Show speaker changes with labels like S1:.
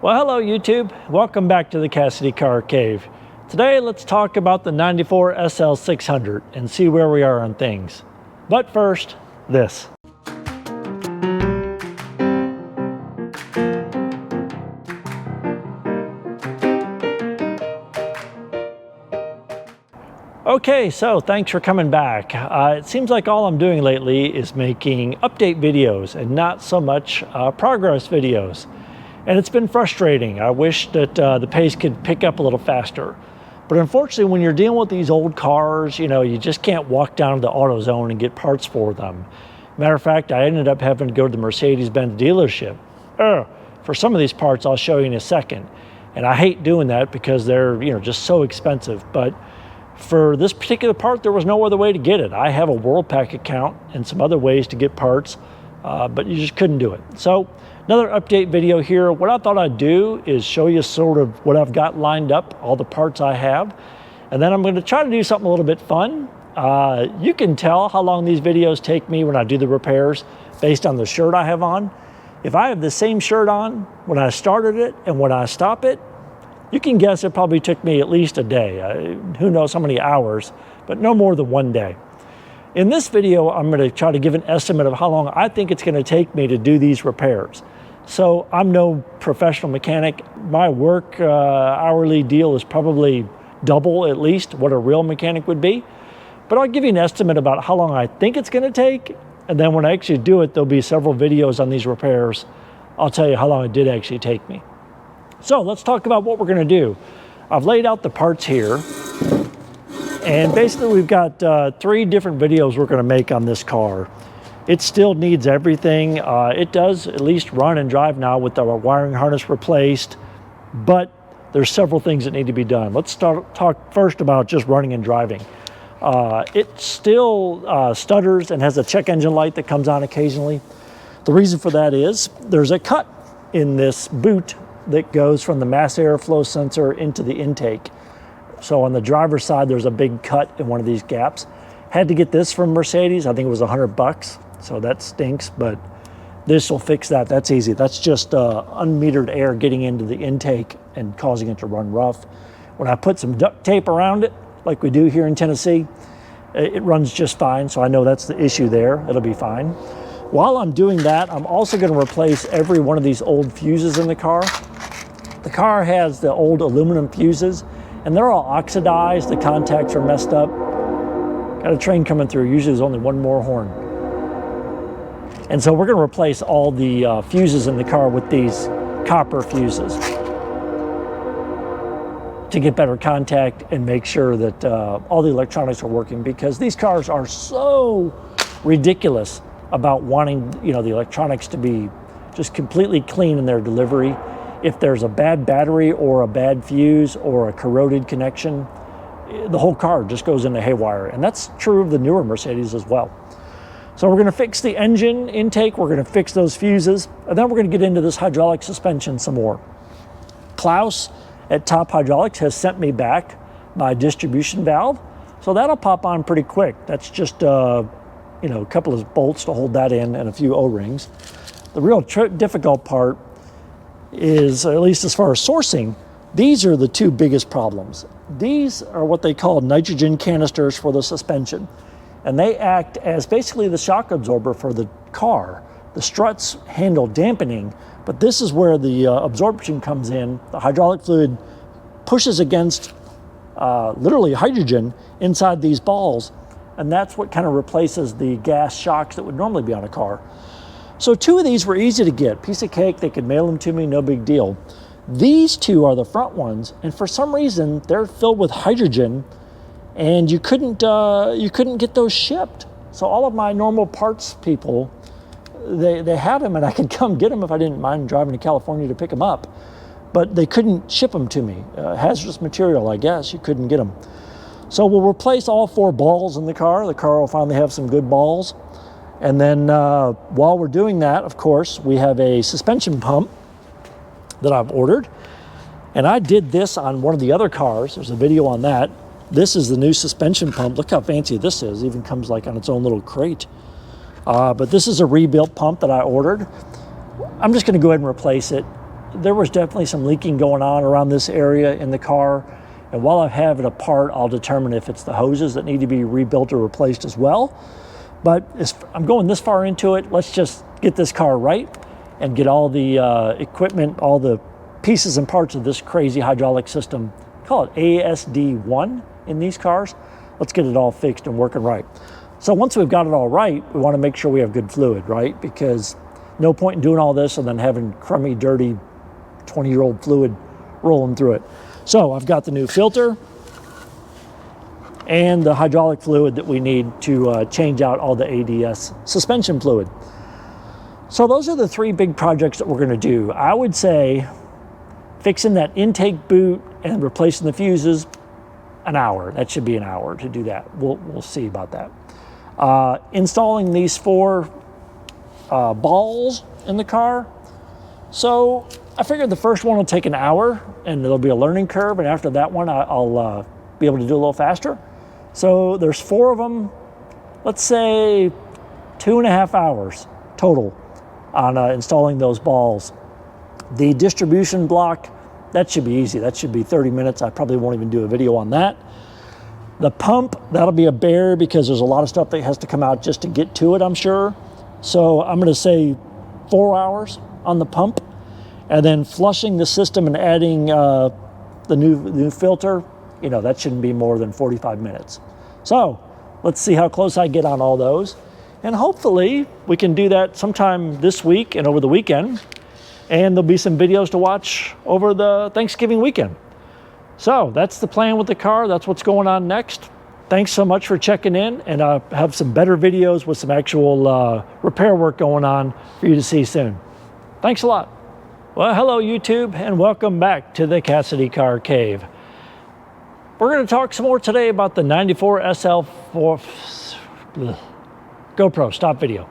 S1: Well, hello YouTube. Welcome back to the Cassidy Car Cave. Today, let's talk about the 94 SL600 and see where we are on things. But first, this. Okay, so thanks for coming back. It seems like all I'm doing lately is making update videos and not so much progress videos. And it's been frustrating. I wish that the pace could pick up a little faster. But unfortunately, when you're dealing with these old cars, you just can't walk down to the AutoZone and get parts for them. Matter of fact, I ended up having to go to the Mercedes dealership. For some of these parts, I'll show you in a second. And I hate doing that because they're just so expensive. But for this particular part, there was no other way to get it. I have a WorldPack account and some other ways to get parts, but you just couldn't do it. So another update video here. What I thought I'd do is show you sort of what I've got lined up, all the parts I have, and then I'm going to try to do something a little bit fun. You can tell how long these videos take me when I do the repairs based on the shirt I have on. If I have the same shirt on when I started it and when I stop it, you can guess it probably took me at least a day. Who knows how many hours, but no more than one day. In this video, I'm going to try to give an estimate of how long I think it's going to take me to do these repairs. So I'm no professional mechanic. My work hourly deal is probably double at least what a real mechanic would be. But I'll give you an estimate about how long I think it's going to take. And then when I actually do it, there'll be several videos on these repairs. I'll tell you how long it did actually take me. So let's talk about what we're going to do. I've laid out the parts here. And basically we've got 3 different videos we're going to make on this car. It still needs everything. It does at least run and drive now with the wiring harness replaced, but there's several things that need to be done. Let's talk first about just running and driving. It still stutters and has a check engine light that comes on occasionally. The reason for that is there's a cut in this boot that goes from the mass airflow sensor into the intake. So on the driver's side, there's a big cut in one of these gaps. Had to get this from Mercedes. I think it was $100. So that stinks, but this will fix that. That's easy. That's just unmetered air getting into the intake and causing it to run rough. When I put some duct tape around it, like we do here in Tennessee, it runs just fine. So I know that's the issue there. It'll be fine. While I'm doing that, I'm also going to replace every one of these old fuses in the car. The car has the old aluminum fuses, and they're all oxidized. The contacts are messed up. Got a train coming through. Usually there's only one more horn. And so we're going to replace all the fuses in the car with these copper fuses to get better contact and make sure that all the electronics are working, because these cars are so ridiculous about wanting the electronics to be just completely clean in their delivery. If there's a bad battery or a bad fuse or a corroded connection, the whole car just goes into haywire. And that's true of the newer Mercedes as well. So we're going to fix the engine intake, we're going to fix those fuses, and then we're going to get into this hydraulic suspension some more. Klaus at Top Hydraulics has sent me back my distribution valve, so that'll pop on pretty quick. That's just a couple of bolts to hold that in and a few O-rings. The real difficult part is, at least as far as sourcing, these are the 2 biggest problems. These are what they call nitrogen canisters for the suspension, and they act as basically the shock absorber for the car. The struts handle dampening, but this is where the absorption comes in. The hydraulic fluid pushes against literally hydrogen inside these balls, and that's what kind of replaces the gas shocks that would normally be on a car. So 2 of these were easy to get. Piece of cake, they could mail them to me, no big deal. These 2 are the front ones, and for some reason, they're filled with hydrogen, and you couldn't get those shipped. So all of my normal parts people, they had them, and I could come get them if I didn't mind driving to California to pick them up, but they couldn't ship them to me. Hazardous material, I guess, you couldn't get them. So we'll replace all 4 balls in the car. The car will finally have some good balls. And then while we're doing that, of course, we have a suspension pump that I've ordered. And I did this on one of the other cars. There's a video on that. This is the new suspension pump. Look how fancy this is. It even comes like on its own little crate. But this is a rebuilt pump that I ordered. I'm just going to go ahead and replace it. there was definitely some leaking going on around this area in the car. And while I have it apart, I'll determine if it's the hoses that need to be rebuilt or replaced as well. But I'm going this far into it, let's just get this car right and get all the equipment, all the pieces and parts of this crazy hydraulic system, call it ASD1 in these cars. Let's get it all fixed and working right. So once we've got it all right, we want to make sure we have good fluid, right? Because no point in doing all this and then having crummy, dirty, 20-year-old fluid rolling through it. So I've got the new filter and the hydraulic fluid that we need to change out all the ADS suspension fluid. So those are the three big projects that we're going to do. I would say fixing that intake boot and replacing the fuses, an hour. That should be an hour to do that. We'll see about that. Installing these 4 balls in the car. So I figured the first one will take an hour and there'll be a learning curve, and after that one I'll be able to do a little faster. So there's 4 of them, let's say 2.5 hours total on installing those balls. The distribution block, that should be easy. That should be 30 minutes. I probably won't even do a video on that. The pump, that'll be a bear because there's a lot of stuff that has to come out just to get to it, I'm sure. So I'm gonna say 4 hours on the pump, and then flushing the system and adding the new filter, you know, that shouldn't be more than 45 minutes. So let's see how close I get on all those. And hopefully we can do that sometime this week and over the weekend. And there'll be some videos to watch over the Thanksgiving weekend. So that's the plan with the car. That's what's going on next. Thanks so much for checking in, and I'll have some better videos with some actual repair work going on for you to see soon. Thanks a lot. Well, hello YouTube, and welcome back to the Cassidy Car Cave. We're going to talk some more today about the 94 SL4 GoPro. Stop video.